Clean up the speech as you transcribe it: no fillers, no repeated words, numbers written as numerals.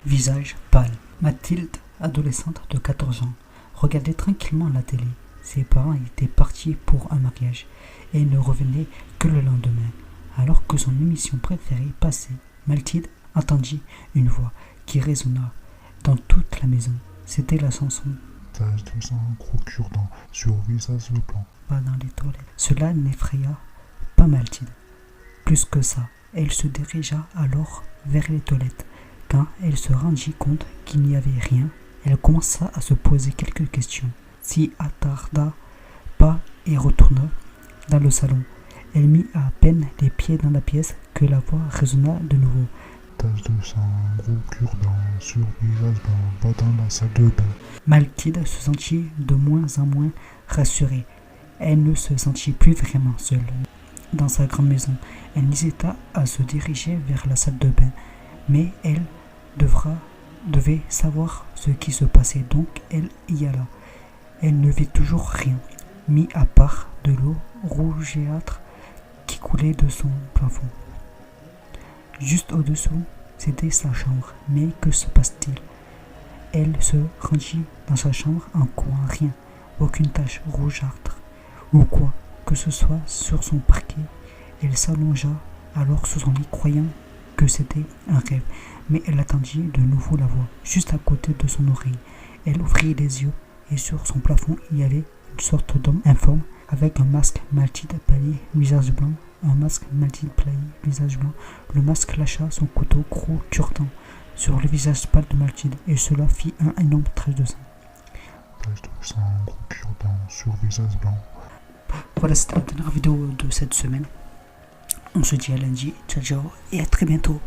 Visage pâle. Mathilde, adolescente de 14 ans, regardait tranquillement la télé. Ses parents étaient partis pour un mariage et ne revenaient que le lendemain. Alors que son émission préférée passait, Mathilde entendit une voix qui résonna dans toute la maison. C'était la chanson Visage de sang, gros cure-dent sur visage blanc. Pas dans les toilettes. Cela n'effraya pas Mathilde. Plus que ça, elle se dirigea alors vers les toilettes. Quand elle se rendit compte qu'il n'y avait rien, elle commença à se poser quelques questions. S'y attarda pas et retourna dans le salon. Elle mit à peine les pieds dans la pièce que la voix résonna de nouveau. Tache de sang, gros cure-dent sur visage blanc. Va dans la salle de bain. Mathilde se sentit de moins en moins rassurée. Elle ne se sentit plus vraiment seule. Dans sa grande maison, elle hésita à se diriger vers la salle de bain, mais elle devait savoir ce qui se passait, donc elle y alla. Elle ne vit toujours rien, mis à part de l'eau rougeâtre qui coulait de son plafond. Juste au-dessous, c'était sa chambre. Mais que se passe-t-il? Elle se rendit dans sa chambre en courant. Rien, aucune tache rougeâtre ou quoi que ce soit sur son parquet. Elle s'allongea alors sur son lit, croyant que c'était un rêve, mais elle entendit de nouveau la voix, juste à côté de son oreille. Elle ouvrit les yeux et sur son plafond, il y avait une sorte d'homme informe avec un masque Mathilde pâlit, visage blanc. Un masque Mathilde pâlit, visage blanc. Le masque lâcha son couteau gros cure-dent sur le visage pâle de Mathilde et cela fit un énorme tache de sang. Tache de sang, gros cure-dent sur visage blanc. Voilà, c'était la dernière vidéo de cette semaine. On se dit à lundi. Ciao, ciao et à très bientôt.